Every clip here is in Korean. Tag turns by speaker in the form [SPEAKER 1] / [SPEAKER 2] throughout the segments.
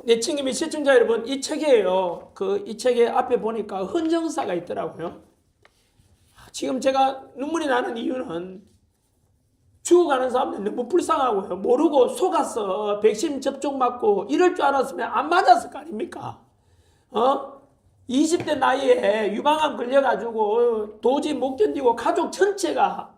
[SPEAKER 1] 내친김이 시청자 여러분, 이 책이에요. 이 책의 앞에 보니까 헌정사가 있더라고요. 지금 제가 눈물이 나는 이유는 죽어가는 사람들 너무 불쌍하고요. 모르고 속아서 백신 접종 맞고 이럴 줄 알았으면 안 맞았을 거 아닙니까? 20대 나이에 유방암 걸려가지고 도저히 못 견디고 가족 전체가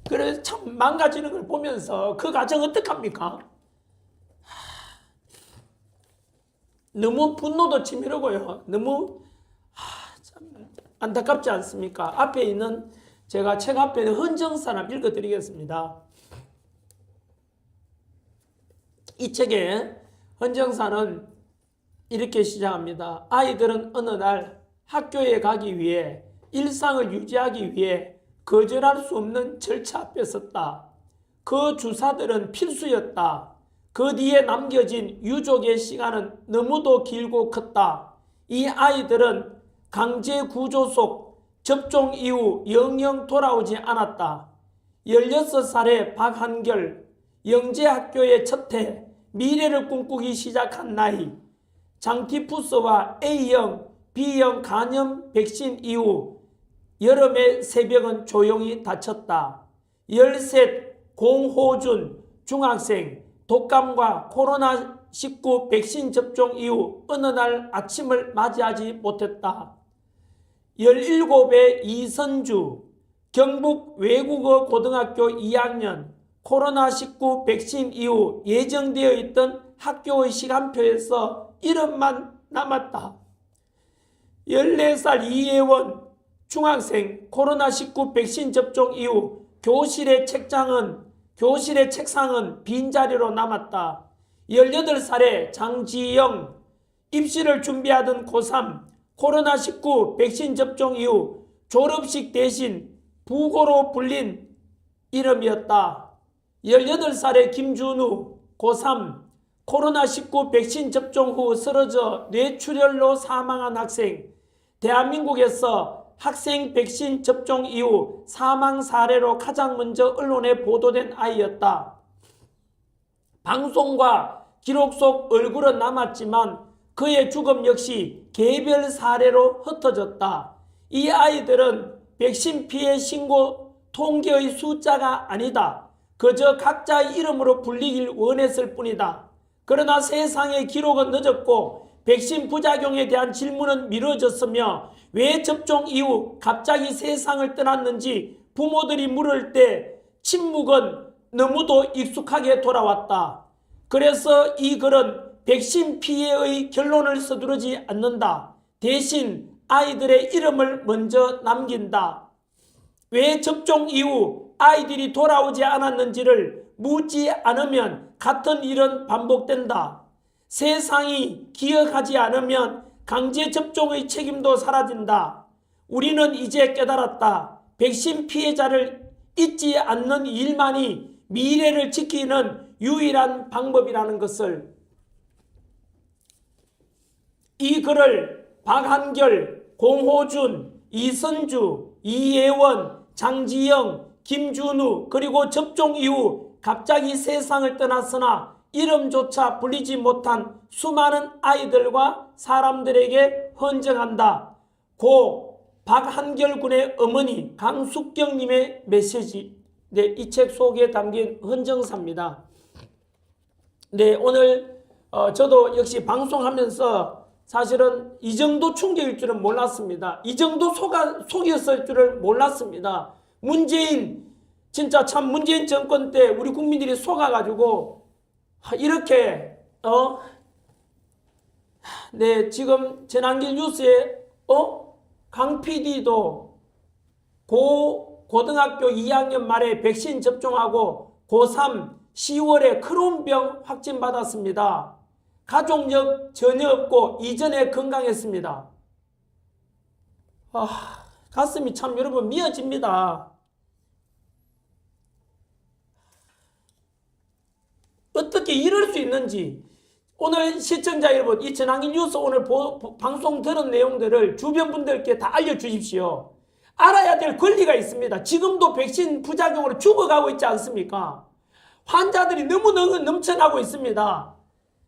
[SPEAKER 1] 그래서 참 망가지는 걸 보면서 그 가정 어떡합니까? 너무 분노도 치밀하고요. 너무 참 안타깝지 않습니까? 앞에 있는 제가 책 앞에 있는 헌정사람 읽어드리겠습니다. 이 책의 헌정사는 이렇게 시작합니다. 아이들은 어느 날 학교에 가기 위해 일상을 유지하기 위해 거절할 수 없는 절차 앞에 섰다. 그 주사들은 필수였다. 그 뒤에 남겨진 유족의 시간은 너무도 길고 컸다. 이 아이들은 강제 구조 속 접종 이후 영영 돌아오지 않았다. 16살의 박한결, 영재학교의 첫해, 미래를 꿈꾸기 시작한 나이, 장티푸스와 A형, B형 간염 백신 이후 여름의 새벽은 조용히 닫혔다. 13 공호준 중학생, 독감과 코로나19 백신 접종 이후 어느 날 아침을 맞이하지 못했다. 17의 이선주, 경북 외국어 고등학교 2학년, 코로나19 백신 이후 예정되어 있던 학교의 시간표에서 이름만 남았다. 14살 이예원, 중학생, 코로나19 백신 접종 이후 교실의 책상은 빈자리로 남았다. 18살의 장지영, 입시를 준비하던 고3, 코로나19 백신 접종 이후 졸업식 대신 부고로 불린 이름이었다. 18살의 김준우, 고3, 코로나19 백신 접종 후 쓰러져 뇌출혈로 사망한 학생, 대한민국에서 학생 백신 접종 이후 사망 사례로 가장 먼저 언론에 보도된 아이였다. 방송과 기록 속 얼굴은 남았지만 그의 죽음 역시 개별 사례로 흩어졌다. 이 아이들은 백신 피해 신고 통계의 숫자가 아니다. 그저 각자의 이름으로 불리길 원했을 뿐이다. 그러나 세상의 기록은 늦었고 백신 부작용에 대한 질문은 미뤄졌으며 왜 접종 이후 갑자기 세상을 떠났는지 부모들이 물을 때 침묵은 너무도 익숙하게 돌아왔다. 그래서 이 글은 백신 피해의 결론을 서두르지 않는다. 대신 아이들의 이름을 먼저 남긴다. 왜 접종 이후 아이들이 돌아오지 않았는지를 묻지 않으면 같은 일은 반복된다. 세상이 기억하지 않으면 강제 접종의 책임도 사라진다. 우리는 이제 깨달았다. 백신 피해자를 잊지 않는 일만이 미래를 지키는 유일한 방법이라는 것을. 이 글을 박한결, 공호준, 이선주, 이예원, 장지영, 김준우 그리고 접종 이후 갑자기 세상을 떠났으나 이름조차 불리지 못한 수많은 아이들과 사람들에게 헌정한다. 고 박한결 군의 어머니 강숙경님의 메시지. 네, 이 책 속에 담긴 헌정사입니다. 네, 오늘 저도 역시 방송하면서 사실은 이 정도 충격일 줄은 몰랐습니다. 이 정도 속이었을 줄을 몰랐습니다. 진짜 참 문재인 정권 때 우리 국민들이 속아가지고 이렇게 네, 지금 전한길 뉴스에 강 PD도 고등학교 2학년 말에 백신 접종하고 고3 10월에 크론병 확진받았습니다. 가족력 전혀 없고 이전에 건강했습니다. 가슴이 참 여러분 미어집니다. 어떻게 이럴 수 있는지 오늘 시청자 여러분 이 전한길 뉴스 오늘 방송 들은 내용들을 주변 분들께 다 알려주십시오. 알아야 될 권리가 있습니다. 지금도 백신 부작용으로 죽어가고 있지 않습니까? 환자들이 너무 넘쳐나고 있습니다.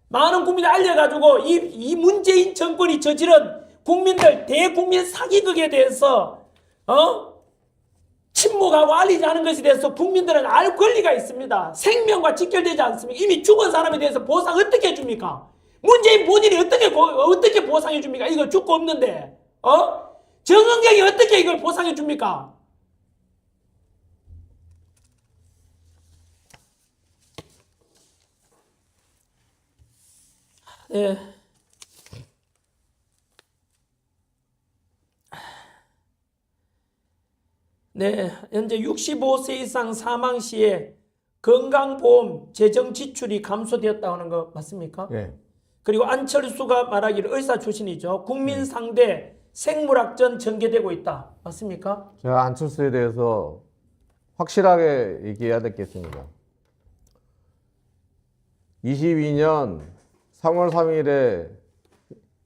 [SPEAKER 1] 많은 국민이 알려가지고 이 문재인 정권이 저지른 국민들 대국민 사기극에 대해서 침묵하고 알리지 않은 것에 대해서 국민들은 알 권리가 있습니다. 생명과 직결되지 않습니까? 이미 죽은 사람에 대해서 보상 어떻게 해줍니까? 문재인 본인이 어떻게 보상해 줍니까? 이거 죽고 없는데 정은경이 어떻게 이걸 보상해 줍니까? 네. 네, 현재 65세 이상 사망 시에 건강보험 재정 지출이 감소되었다는 거 맞습니까?
[SPEAKER 2] 예.
[SPEAKER 1] 그리고 안철수가 말하기를 의사 출신이죠. 국민 상대 생물학전 전개되고 있다. 맞습니까?
[SPEAKER 2] 제가 안철수에 대해서 확실하게 얘기해야 되겠습니다. 22년 3월 3일에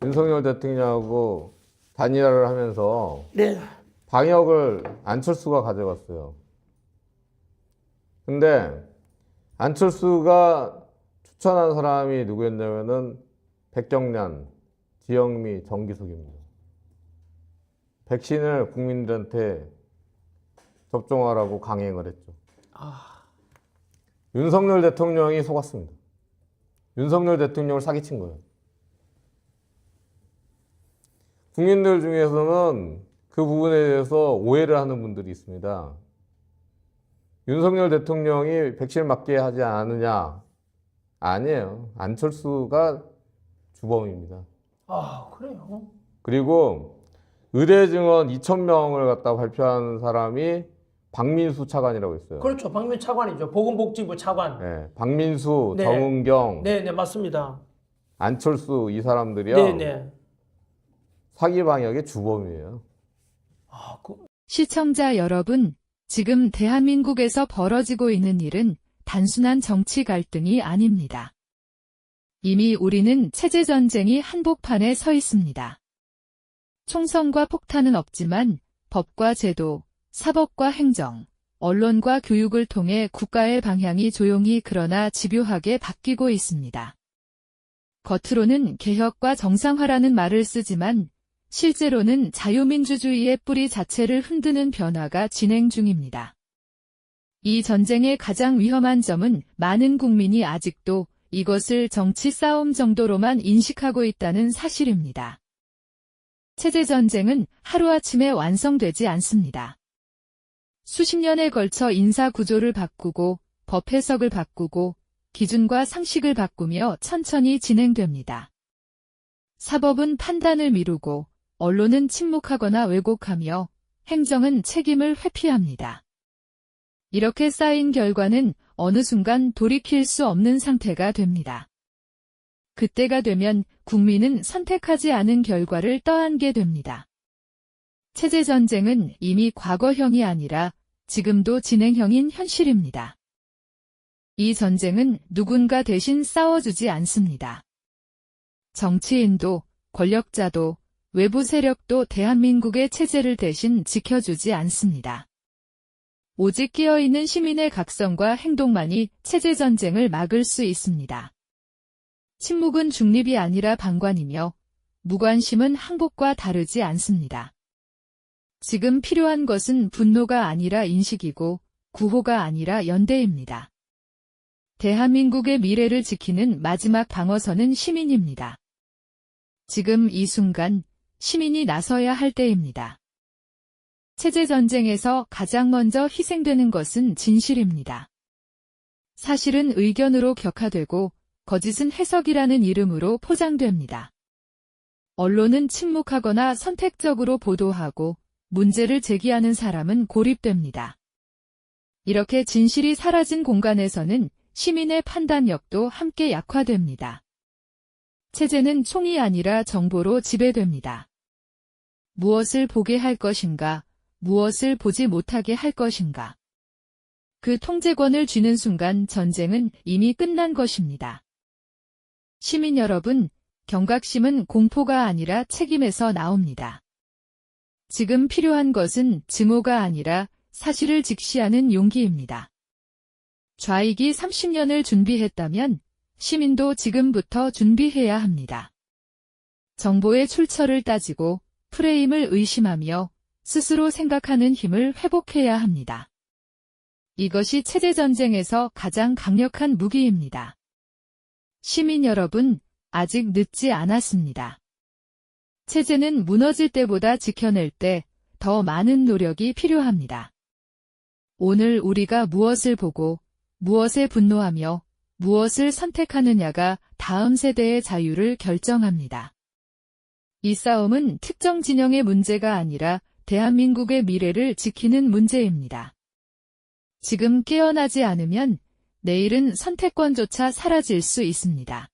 [SPEAKER 2] 윤석열 대통령하고 단일화를 하면서
[SPEAKER 1] 네.
[SPEAKER 2] 방역을 안철수가 가져갔어요. 근데 안철수가 추천한 사람이 누구였냐면은 백경란, 지영미, 정기숙입니다. 백신을 국민들한테 접종하라고 강행을 했죠. 윤석열 대통령이 속았습니다. 윤석열 대통령을 사기친 거예요. 국민들 중에서는 그 부분에 대해서 오해를 하는 분들이 있습니다. 윤석열 대통령이 백신을 맞게 하지 않느냐? 아니에요. 안철수가 주범입니다.
[SPEAKER 1] 그래요?
[SPEAKER 2] 그리고 의대 증원 2,000명을 갖다 발표한 사람이 박민수 차관이라고 있어요.
[SPEAKER 1] 그렇죠. 박민수 차관이죠. 보건복지부 차관.
[SPEAKER 2] 네, 박민수,
[SPEAKER 1] 네.
[SPEAKER 2] 정은경,
[SPEAKER 1] 네, 맞습니다.
[SPEAKER 2] 안철수 이 사람들이요.
[SPEAKER 1] 네.
[SPEAKER 2] 사기 방역의 주범이에요.
[SPEAKER 3] 시청자 여러분, 지금 대한민국에서 벌어지고 있는 일은 단순한 정치 갈등이 아닙니다. 이미 우리는 체제전쟁이 한복판에 서 있습니다. 총선과 폭탄은 없지만 법과 제도, 사법과 행정, 언론과 교육을 통해 국가의 방향이 조용히 그러나 집요하게 바뀌고 있습니다. 겉으로는 개혁과 정상화라는 말을 쓰지만 실제로는 자유민주주의의 뿌리 자체를 흔드는 변화가 진행 중입니다. 이 전쟁의 가장 위험한 점은 많은 국민이 아직도 이것을 정치 싸움 정도로만 인식하고 있다는 사실입니다. 체제전쟁은 하루아침에 완성되지 않습니다. 수십 년에 걸쳐 인사구조를 바꾸고 법 해석을 바꾸고 기준과 상식을 바꾸며 천천히 진행됩니다. 사법은 판단을 미루고 언론은 침묵하거나 왜곡하며 행정은 책임을 회피합니다. 이렇게 쌓인 결과는 어느 순간 돌이킬 수 없는 상태가 됩니다. 그때가 되면 국민은 선택하지 않은 결과를 떠안게 됩니다. 체제전쟁은 이미 과거형이 아니라 지금도 진행형인 현실입니다. 이 전쟁은 누군가 대신 싸워주지 않습니다. 정치인도, 권력자도, 외부 세력도 대한민국의 체제를 대신 지켜주지 않습니다. 오직 깨어있는 시민의 각성과 행동만이 체제전쟁을 막을 수 있습니다. 침묵은 중립이 아니라 방관이며 무관심은 항복과 다르지 않습니다. 지금 필요한 것은 분노가 아니라 인식이고 구호가 아니라 연대입니다. 대한민국의 미래를 지키는 마지막 방어선은 시민입니다. 지금 이 순간 시민이 나서야 할 때입니다. 체제전쟁에서 가장 먼저 희생되는 것은 진실입니다. 사실은 의견으로 격화되고 거짓은 해석이라는 이름으로 포장됩니다. 언론은 침묵하거나 선택적으로 보도하고 문제를 제기하는 사람은 고립됩니다. 이렇게 진실이 사라진 공간에서는 시민의 판단력도 함께 약화됩니다. 체제는 총이 아니라 정보로 지배됩니다. 무엇을 보게 할 것인가, 무엇을 보지 못하게 할 것인가. 그 통제권을 쥐는 순간 전쟁은 이미 끝난 것입니다. 시민 여러분, 경각심은 공포가 아니라 책임에서 나옵니다. 지금 필요한 것은 증오가 아니라 사실을 직시하는 용기입니다. 좌익이 30년을 준비했다면 시민도 지금부터 준비해야 합니다. 정보의 출처를 따지고 프레임을 의심하며 스스로 생각하는 힘을 회복해야 합니다. 이것이 체제전쟁에서 가장 강력한 무기입니다. 시민 여러분, 아직 늦지 않았습니다. 체제는 무너질 때보다 지켜낼 때 더 많은 노력이 필요합니다. 오늘 우리가 무엇을 보고, 무엇에 분노하며, 무엇을 선택하느냐가 다음 세대의 자유를 결정합니다. 이 싸움은 특정 진영의 문제가 아니라 대한민국의 미래를 지키는 문제입니다. 지금 깨어나지 않으면 내일은 선택권조차 사라질 수 있습니다.